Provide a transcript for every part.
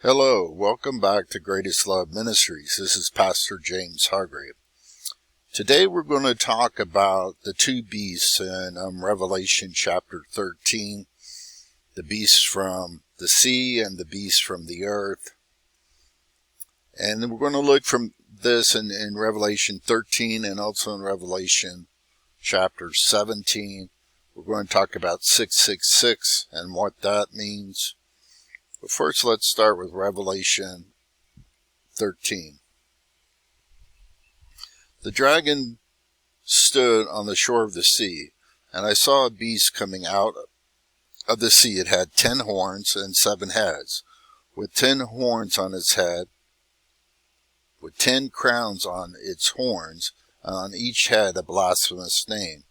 Hello, welcome back to Greatest Love Ministries. This is Pastor James Hargrave. Today we're going to talk about the two beasts in Revelation chapter 13, the beast from the sea and the beast from the earth. And then we're going to look from this in Revelation 13 and also in Revelation chapter 17. We're going to talk about 666 and what that means. But first, let's start with Revelation 13. The dragon stood on the shore of the sea, and I saw a beast coming out of the sea. It had 10 horns and 7 heads, with 10 horns on its head, with 10 crowns on its horns, and on each head a blasphemous name.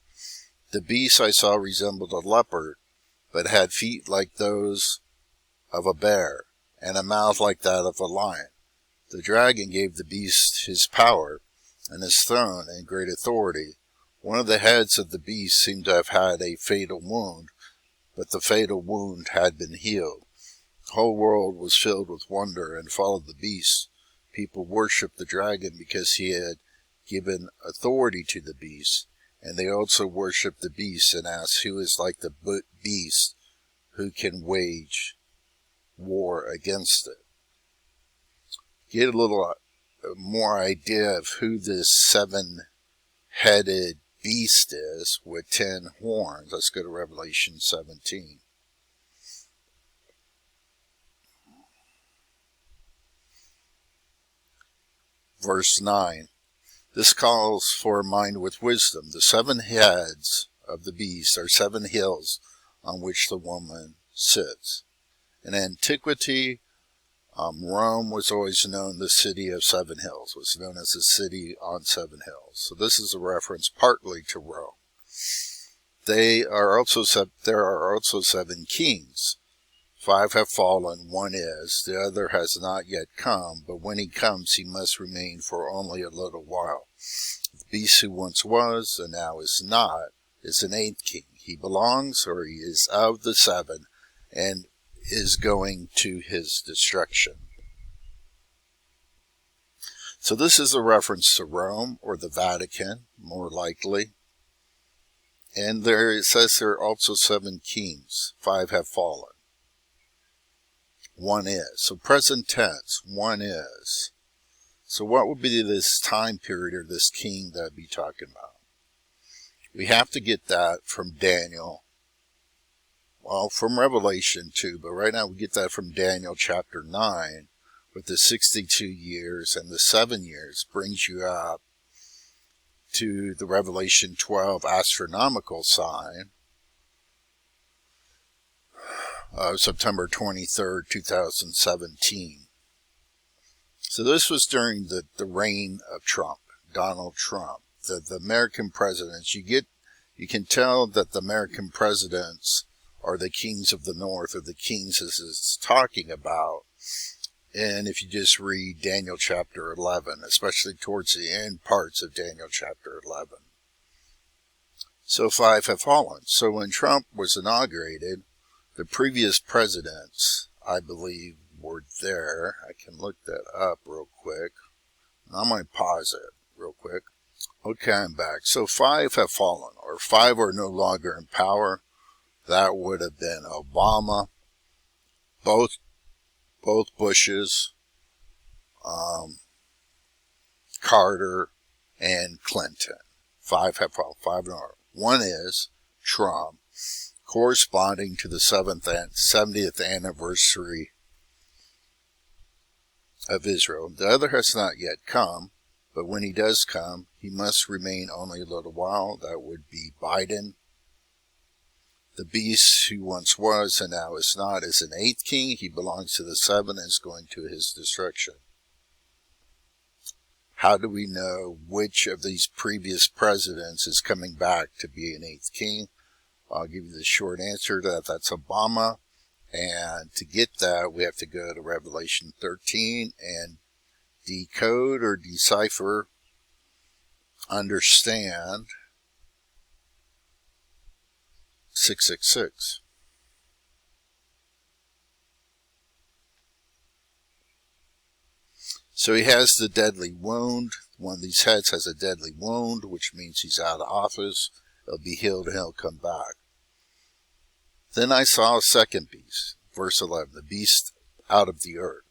The beast I saw resembled a leopard, but had feet like those of a bear, and a mouth like that of a lion. The dragon gave the beast his power, and his throne, and great authority. One of the heads of the beast seemed to have had a fatal wound, but the fatal wound had been healed. The whole world was filled with wonder and followed the beast. People worshipped the dragon because he had given authority to the beast, and they also worshipped the beast and asked, "Who is like the beast? Who can wage war against it?" Get a little more idea of who this 7-headed beast is with 10 horns. Let's go to Revelation 17. Verse 9. This calls for a mind with wisdom. The 7 heads of the beast are 7 hills on which the woman sits. In antiquity, Rome was always known, the city of 7 hills, was known as the city on 7 hills. So this is a reference partly to Rome. There are also 7 kings. 5 have fallen, 1 is, the other has not yet come, but when he comes he must remain for only a little while. The beast who once was and now is not is an 8th king. He belongs, or he is of the 7, and is going to his destruction. So this is a reference to Rome, or the Vatican, more likely. And there it says there are also 7 kings. 5 have fallen. 1 is. So present tense, 1 is. So what would be this time period or this king that I'd be talking about? We have to get that from Daniel. Well, from Revelation too, but right now we get that from Daniel chapter 9, with the 62 years and the 7 years brings you up to the Revelation 12 astronomical sign of September 23rd, 2017. So this was during the reign of Trump, Donald Trump, the American presidents. You can tell that the American presidents are the kings of the north, or the kings as it's talking about. And if you just read Daniel chapter 11, especially towards the end parts of Daniel chapter 11. So 5 have fallen. So when Trump was inaugurated, the previous presidents, I believe, were there. I can look that up real quick. I might pause it real quick. Okay, I'm back. So 5 have fallen, or 5 are no longer in power. That would have been Obama, both Bushes, Carter, and Clinton. 5 have fallen. 5 are. 1 is Trump, corresponding to the 70th anniversary of Israel. The other has not yet come, but when he does come, he must remain only a little while. That would be Biden. The beast who once was and now is not is an 8th king. He belongs to the 7 and is going to his destruction. How do we know which of these previous presidents is coming back to be an 8th king? I'll give you the short answer to that. That's Obama. And to get that, we have to go to Revelation 13 and decode or decipher, understand 666. So he has the deadly wound. One of these heads has a deadly wound, which means he's out of office. He'll be healed and he'll come back. Then I saw a second beast, verse 11, the beast out of the earth.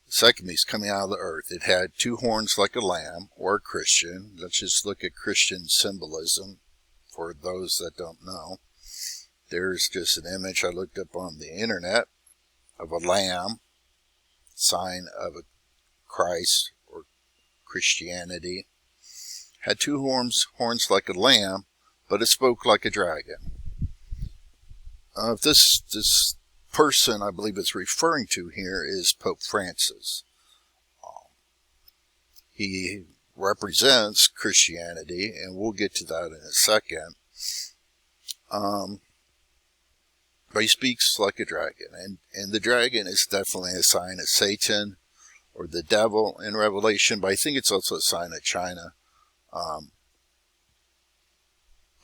The second beast coming out of the earth. It had 2 horns like a lamb, or a Christian. Let's just look at Christian symbolism for those that don't know. There's just an image I looked up on the internet of a lamb, sign of a Christ or Christianity. Had 2 horns like a lamb, but it spoke like a dragon. This person I believe it's referring to here is Pope Francis. He represents Christianity, and we'll get to that in a second. But he speaks like a dragon, and the dragon is definitely a sign of Satan or the devil in Revelation, but I think it's also a sign of China.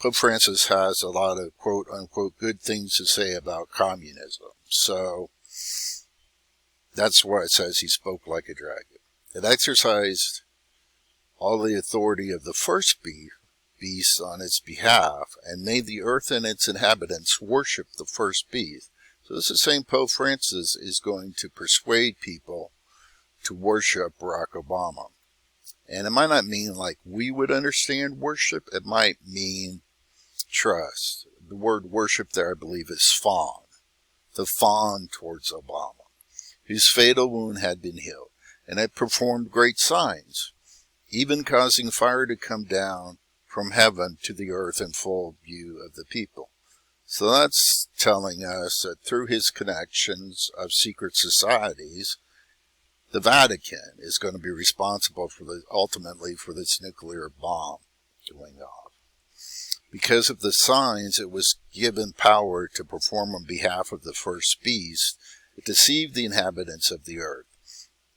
Pope Francis has a lot of quote-unquote good things to say about communism. So that's why it says he spoke like a dragon. It exercised all the authority of the first beast on its behalf and made the earth and its inhabitants worship the first beast. So this is saying Pope Francis is going to persuade people to worship Barack Obama. And it might not mean like we would understand worship. It might mean trust. The word worship there, I believe, is fawn. The fawn towards Obama, whose fatal wound had been healed, and had performed great signs, even causing fire to come down from heaven to the earth in full view of the people. So that's telling us that through his connections of secret societies, the Vatican is going to be responsible for ultimately for this nuclear bomb going off. Because of the signs, it was given power to perform on behalf of the first beast. It deceived the inhabitants of the earth.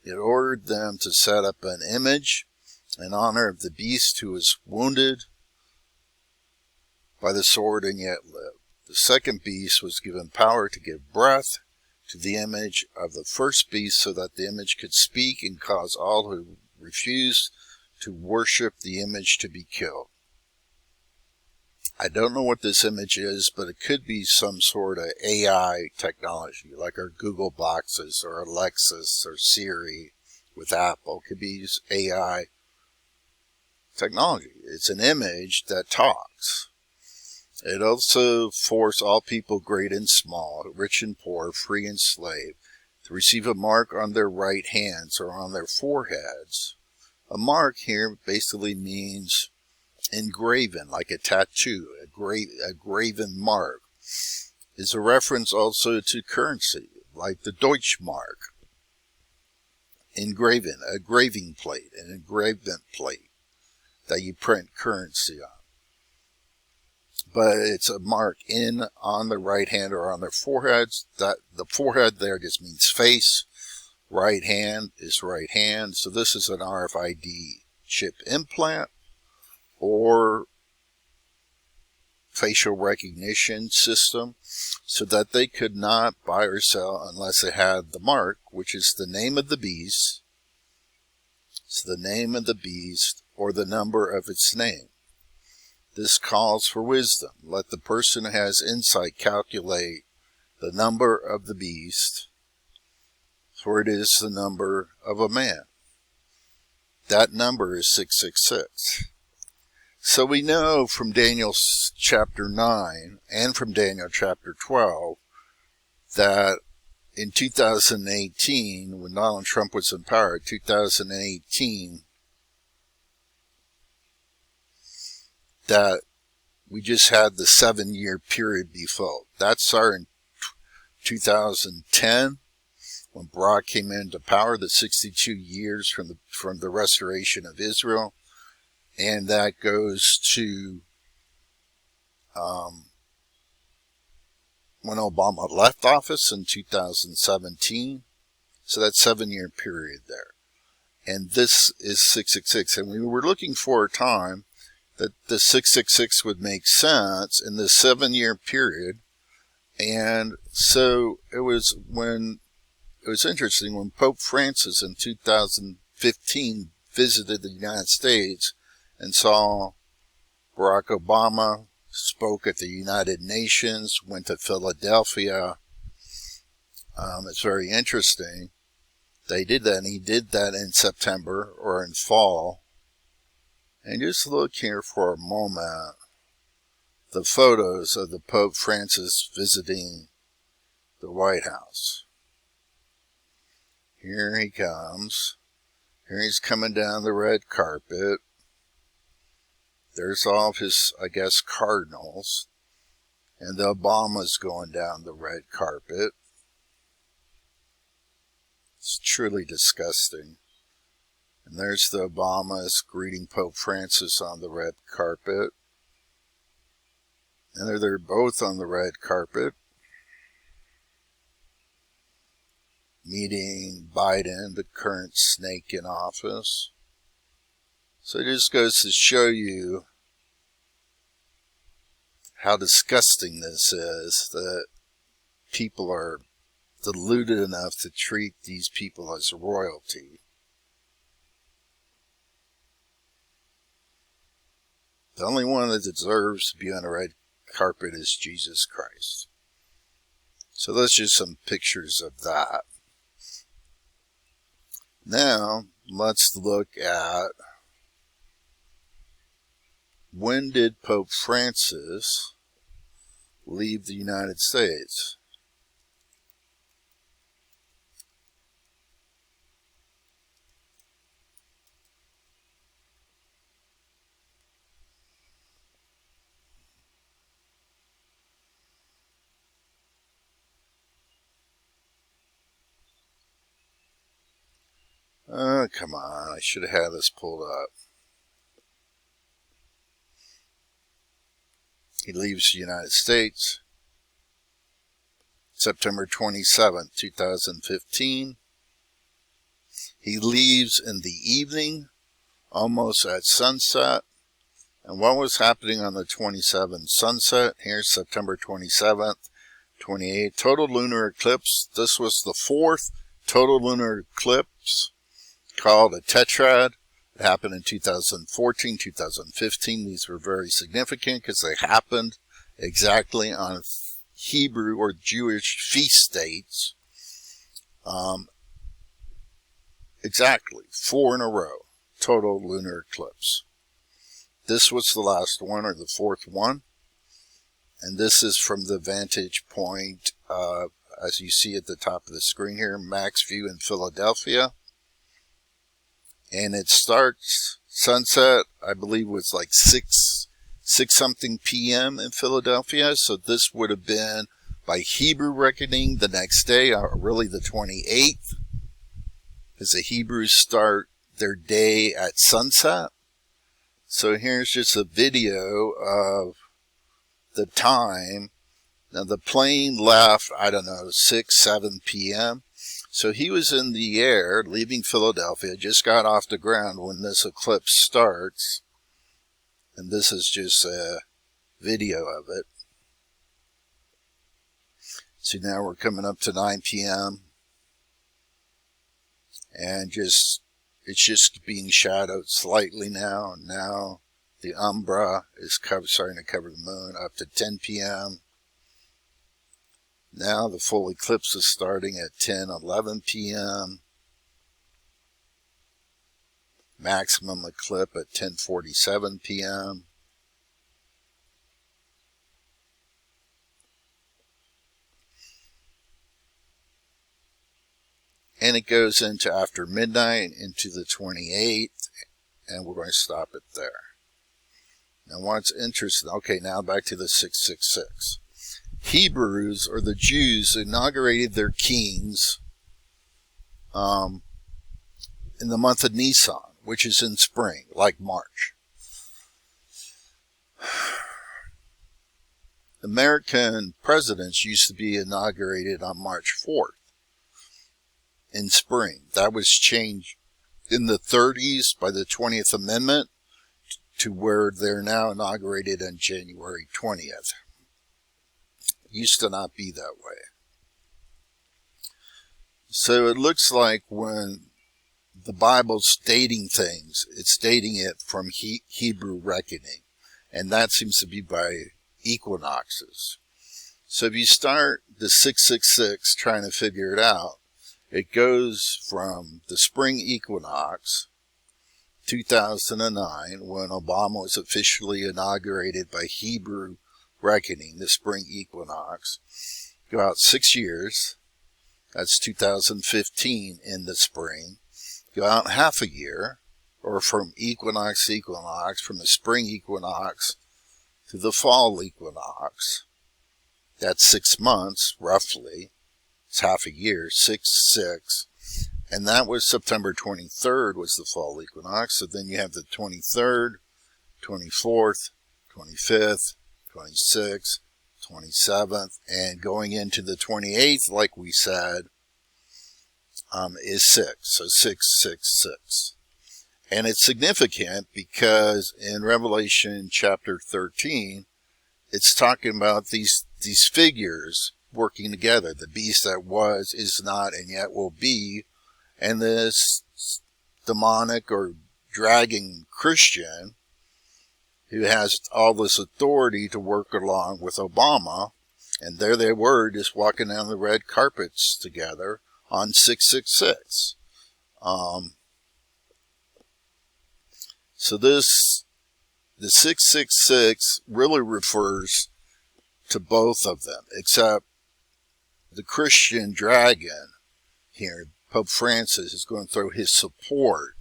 It ordered them to set up an image in honor of the beast who was wounded by the sword and yet lived. The second beast was given power to give breath to the image of the first beast so that the image could speak and cause all who refused to worship the image to be killed. I don't know what this image is, but it could be some sort of AI technology, like our Google Boxes or Alexis or Siri with Apple. It could be AI technology. It's an image that talks. It also forced all people, great and small, rich and poor, free and slave, to receive a mark on their right hands or on their foreheads. A mark here basically means engraven, like a tattoo. A graven mark is a reference also to currency, like the Deutschmark. Engraven, a graving plate, an engravement plate that you print currency on. But it's a mark on the right hand or on their foreheads. That the forehead there just means face. Right hand is right hand. So this is an RFID chip implant or facial recognition system, so that they could not buy or sell unless they had the mark, which is the name of the beast. It's the name of the beast or the number of its name. This calls for wisdom. Let the person who has insight calculate the number of the beast, for it is the number of a man. That number is 666. So we know from Daniel chapter 9 and from Daniel chapter 12 that in 2018, when Donald Trump was in power, 2018, that we just had the 7-year period be full. That started in 2010 when Barack came into power, the 62 years from the restoration of Israel. And that goes to when Obama left office in 2017. So that's 7-year period there. And this is 666. And we were looking for a time that the 666 would make sense in the 7-year period. And so it was interesting when Pope Francis in 2010 2015 visited the United States and saw Barack Obama, spoke at the United Nations, went to Philadelphia. It's very interesting. They did that, and he did that in September or in fall. And just look here for a moment. The photos of the Pope Francis visiting the White House. Here he comes. Here he's coming down the red carpet. There's all of his, I guess, cardinals. And the Obama's going down the red carpet. It's truly disgusting. And there's the Obamas greeting Pope Francis on the red carpet. And they're both on the red carpet, meeting Biden, the current snake in office. So it just goes to show you how disgusting this is, that people are deluded enough to treat these people as royalty. The only one that deserves to be on the red carpet is Jesus Christ. So that's just some pictures of that. Now, let's look at when did Pope Francis leave the United States? Oh, come on. I should have had this pulled up. He leaves the United States September 27, 2015. He leaves in the evening, almost at sunset. And what was happening on the 27th sunset? Here's September 27th, 28th. Total lunar eclipse. This was the fourth total lunar eclipse, called a Tetrad. It happened in 2014, 2015. These were very significant because they happened exactly on Hebrew or Jewish feast dates. Exactly 4 in a row. Total lunar eclipse. This was the last one, or the fourth one. And this is from the vantage point, as you see at the top of the screen here, max view in Philadelphia. And it starts, sunset, I believe, was like 6 something p.m. in Philadelphia. So this would have been, by Hebrew reckoning, the next day, or really the 28th. Because the Hebrews start their day at sunset. So here's just a video of the time. Now the plane left, I don't know, 6, 7 p.m. So he was in the air, leaving Philadelphia, just got off the ground when this eclipse starts. And this is just a video of it. So now we're coming up to 9 p.m. And it's just being shadowed slightly now. Now the umbra is starting to cover the moon up to 10 p.m. Now the full eclipse is starting at 10, 11 p.m. Maximum eclipse at 10:47 p.m. And it goes into after midnight, into the 28th, and we're going to stop it there. Now what's interesting, okay, now back to the 666. Hebrews, or the Jews, inaugurated their kings in the month of Nisan, which is in spring, like March. American presidents used to be inaugurated on March 4th in spring. That was changed in the 30s by the 20th Amendment to where they're now inaugurated on January 20th. Used to not be that way. So it looks like when the Bible's dating things. It's dating it from Hebrew reckoning, and that seems to be by equinoxes. So if you start the 666 trying to figure it out, it goes from the spring equinox, 2009, when Obama was officially inaugurated by Hebrew reckoning, the spring equinox. Go out 6 years. That's 2015 in the spring. Go out half a year, or from equinox to equinox, from the spring equinox to the fall equinox. That's 6 months, roughly. It's half a year, 6. And that was September 23rd was the fall equinox. So then you have the 23rd, 24th, 25th, 26th, 27th, and going into the 28th, like we said, is 6. So 666. And it's significant because in Revelation chapter 13, it's talking about these figures working together. The beast that was, is not, and yet will be. And this demonic or dragon Christian who has all this authority to work along with Obama. And there they were, just walking down the red carpets together on 666. So the 666 really refers to both of them, except the Christian dragon here, Pope Francis, is going to throw his support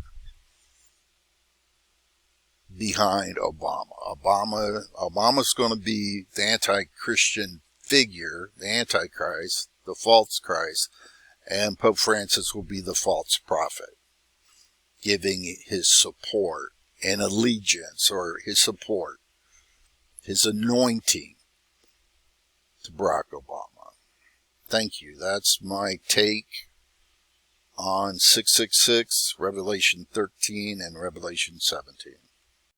behind Obama. Obama's going to be the anti-Christian figure, the Antichrist, the false Christ, and Pope Francis will be the false prophet, giving his support and allegiance, or his support, his anointing to Barack Obama. Thank you. That's my take on 666, Revelation 13, and Revelation 17.